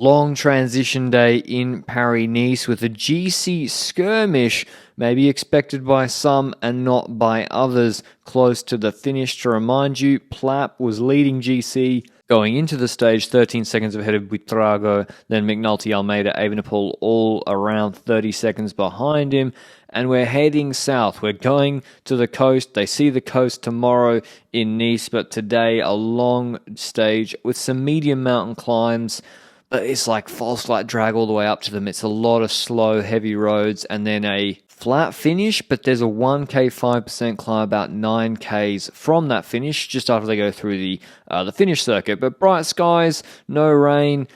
Long transition day in Paris-Nice with a GC skirmish, maybe expected by some and not by others. Close to the finish, to remind you, Plapp was leading GC going into the stage, 13 seconds ahead of Buitrago, then McNulty, Almeida, Evenepoel all around 30 seconds behind him. And we're heading south. We're going to the coast. They see the coast tomorrow in Nice, but today a long stage with some medium mountain climbs. But it's like false light drag all the way up to them. It's a lot of slow, heavy roads and then a flat finish, but there's a 1K 5% climb about 9Ks from that finish just after they go through the finish circuit. But bright skies, no rain,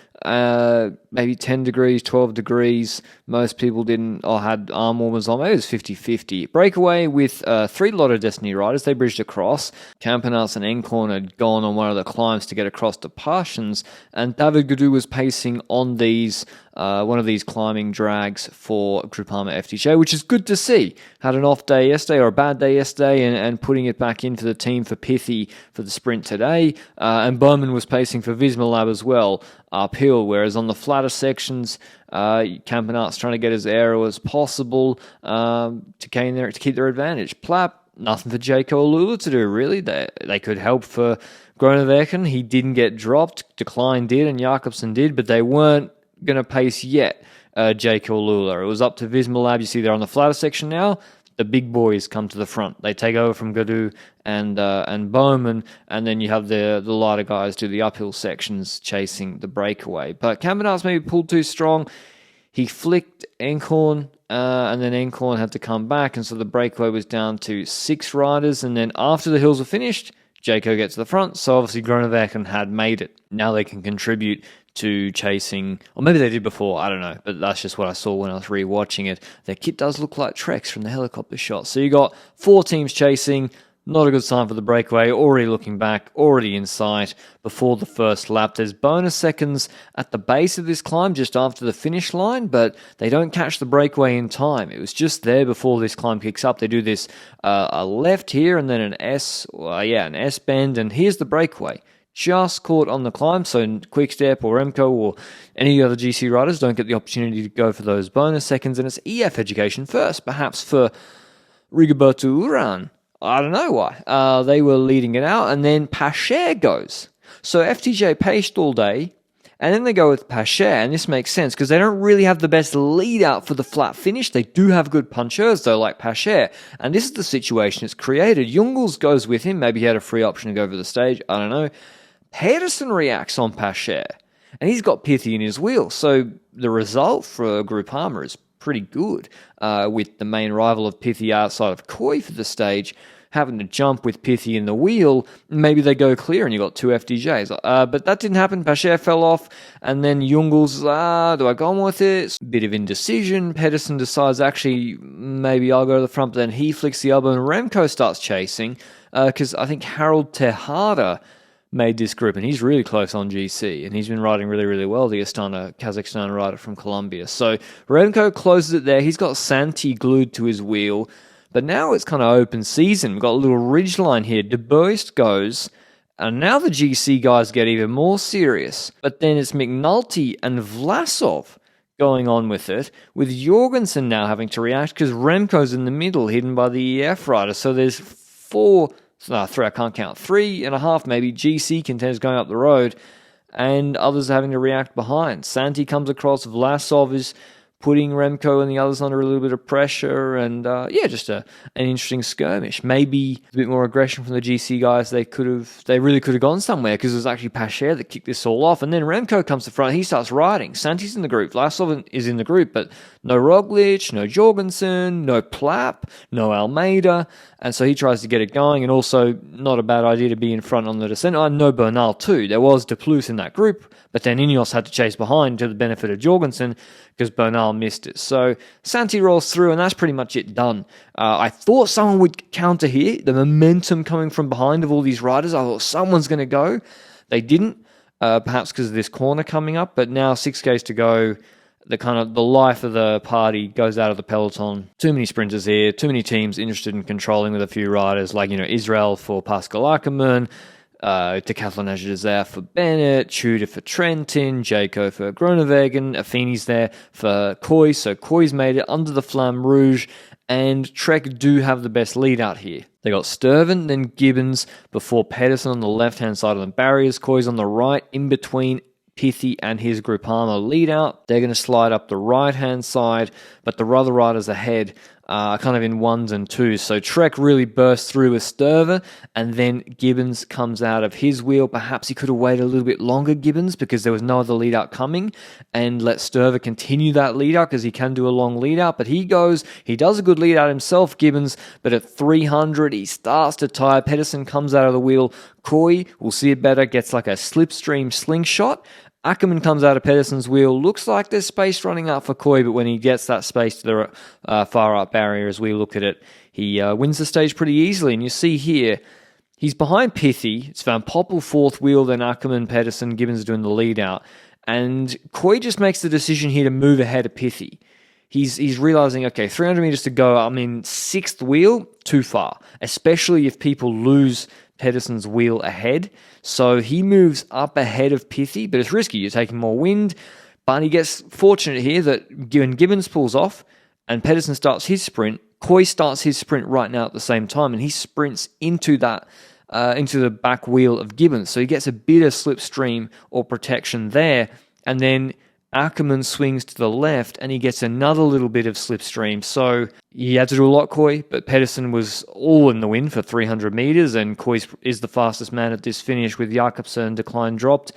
maybe 10 degrees, 12 degrees. Most people didn't or had arm warmers on. Maybe it was 50-50. Breakaway with 3 Lotto Destiny riders. They bridged across. Campenaerts and Encorn had gone on one of the climbs to get across to Parsons, and David Gaudu was pacing on these one of these climbing drags for Groupama FDJ, which is good to see. Had an off day yesterday or a bad day yesterday and putting it back into the team for Pithy for the sprint today. And Bowman was pacing for Visma Lab as well uphill, whereas on the flatter sections, Campenaerts trying to get as aero as possible to keep their advantage. Plapp, nothing for Jayco Alula to do, really. They could help for Groenewegen. He didn't get dropped. Decline did and Jakobsen did, but they weren't going to pace yet Jayco Alula. It was up to Visma Lab. You see they're on the flatter section now. The big boys come to the front. They take over from Gaudu and Bowman, and then you have the lighter guys do the uphill sections chasing the breakaway. But Campenaerts maybe pulled too strong. He flicked Encorn, and then Encorn had to come back, and so the breakaway was down to 6 riders. And then after the hills were finished, Jayco gets to the front, so obviously Groenewegen had made it. Now they can contribute to chasing, or maybe they did before, I don't know, but that's just what I saw when I was rewatching it. Their kit does look like Trex from the helicopter shot. So you got 4 teams chasing, not a good sign for the breakaway, already looking back, already in sight before the first lap. There's bonus seconds at the base of this climb just after the finish line, but they don't catch the breakaway in time. It was just there before this climb kicks up. They do this a left here and then an S bend, and here's the breakaway. Just caught on the climb, so Quickstep or Remco or any other GC riders don't get the opportunity to go for those bonus seconds, and it's EF education first, perhaps for Rigoberto Urán. I don't know why. They were leading it out, and then Pacher goes. So FDJ paced all day, and then they go with Pacher, and this makes sense because they don't really have the best lead out for the flat finish. They do have good punchers, though, like Pacher, and this is the situation it's created. Jungels goes with him. Maybe he had a free option to go over the stage. I don't know. Pedersen reacts on Pacher, and he's got Pithy in his wheel. So the result for Groupama is pretty good, with the main rival of Pithy outside of Coy for the stage having to jump with Pithy in the wheel. Maybe they go clear and you got 2 FDJs. But that didn't happen. Pacher fell off, and then Jungels, do I go on with it? Bit of indecision. Pedersen decides, actually, maybe I'll go to the front, but then he flicks the elbow, and Remco starts chasing, because I think Harold Tejada made this group, and he's really close on GC, and he's been riding really, really well, the Astana, Kazakhstan rider from Colombia. So Remco closes it there. He's got Santi glued to his wheel, but now it's kind of open season. We've got a little ridge line here. De Boist goes, and now the GC guys get even more serious. But then it's McNulty and Vlasov going on with it, with Jorgensen now having to react because Remco's in the middle, hidden by the EF rider. So there's 3, I can't count, 3.5 maybe GC contenders going up the road, and others are having to react behind. Santi comes across, Vlasov is putting Remco and the others under a little bit of pressure, and just an interesting skirmish. Maybe a bit more aggression from the GC guys. They really could have gone somewhere, because it was actually Pacher that kicked this all off. And then Remco comes to front, he starts riding. Santi's in the group, Vlasov is in the group, but no Roglic, no Jorgensen, no Plapp, no Almeida, and so he tries to get it going, and also not a bad idea to be in front on the descent. I know Bernal too. There was De Plus in that group, but then Ineos had to chase behind to the benefit of Jorgensen because Bernal missed it. So Santi rolls through, and that's pretty much it done. I thought someone would counter here. The momentum coming from behind of all these riders, I thought someone's going to go. They didn't, perhaps because of this corner coming up, but now 6Ks to go. The life of the party goes out of the peloton. Too many sprinters here, too many teams interested in controlling with a few riders, like, Israel for Pascal Ackermann, Decathlon is there for Bennett, Tudor for Trentin, Jayco for Groenewegen, Affini's there for Kooi, so Kooi's made it under the Flamme Rouge, and Trek do have the best lead out here. They got Sturven, then Gibbons, before Pedersen on the left-hand side of the barriers, Kooi's on the right, in between Pithy and his Groupama lead out. They're going to slide up the right-hand side, but the other riders ahead are kind of in ones and twos. So Trek really bursts through with Sturva, and then Gibbons comes out of his wheel. Perhaps he could have waited a little bit longer, Gibbons, because there was no other lead out coming, and let Sturva continue that lead out because he can do a long lead out. But he does a good lead out himself, Gibbons, but at 300, he starts to tire. Pedersen comes out of the wheel. Kooi, we'll see it better, gets like a slipstream slingshot. Ackerman comes out of Pedersen's wheel. Looks like there's space running out for Kooi, but when he gets that space to the far up barrier, as we look at it, he wins the stage pretty easily. And you see here, he's behind Pithy. It's Van Poppel fourth wheel, then Ackerman, Pedersen, Gibbons doing the lead out. And Kooi just makes the decision here to move ahead of Pithy. He's realizing, okay, 300 meters to go. I'm in sixth wheel, too far, especially if people lose Pedersen's wheel ahead. So he moves up ahead of Pithy, but it's risky. You're taking more wind, but he gets fortunate here that when Gibbons pulls off and Pedersen starts his sprint, Kooi starts his sprint right now at the same time, and he sprints into that into the back wheel of Gibbons. So he gets a bit of slipstream or protection there, and then Ackerman swings to the left and he gets another little bit of slipstream. So he had to do a lot, Kooi, but Pedersen was all in the win for 300 meters, and Kooi is the fastest man at this finish with Jakobsen decline dropped.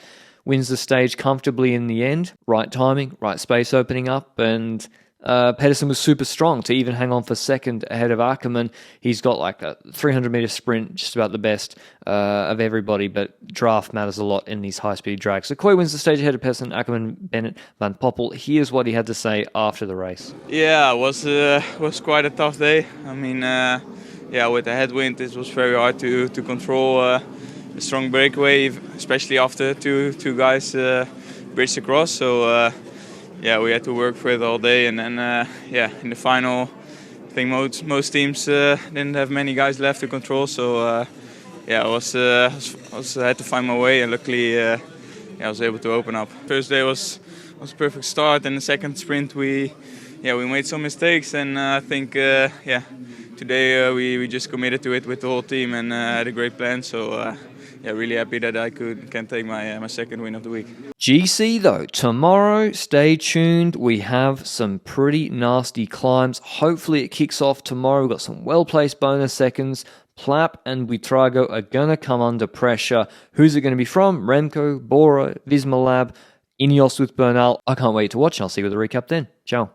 Wins the stage comfortably in the end. Right timing, right space opening up, and Pedersen was super strong to even hang on for second ahead of Ackerman. He's got like a 300-meter sprint, just about the best of everybody, but draft matters a lot in these high-speed drags. So Kooi wins the stage ahead of Pedersen, Ackerman, Bennett, Van Poppel. Here's what he had to say after the race. Yeah, it was quite a tough day. I mean, with the headwind, it was very hard to control a strong breakaway, especially after two guys bridged across. So we had to work for it all day, and then in the final, I think most teams didn't have many guys left to control. So I had to find my way, and luckily I was able to open up. First day was a perfect start, and the second sprint we made some mistakes, and I think today we just committed to it with the whole team and had a great plan. So. Really happy that I can take my second win of the week. GC though, tomorrow, stay tuned. We have some pretty nasty climbs. Hopefully it kicks off tomorrow. We've got some well-placed bonus seconds. Plapp and Buitrago are going to come under pressure. Who's it going to be from? Remco, Bora, Visma Lab, Ineos with Bernal. I can't wait to watch, and I'll see you with a recap then. Ciao.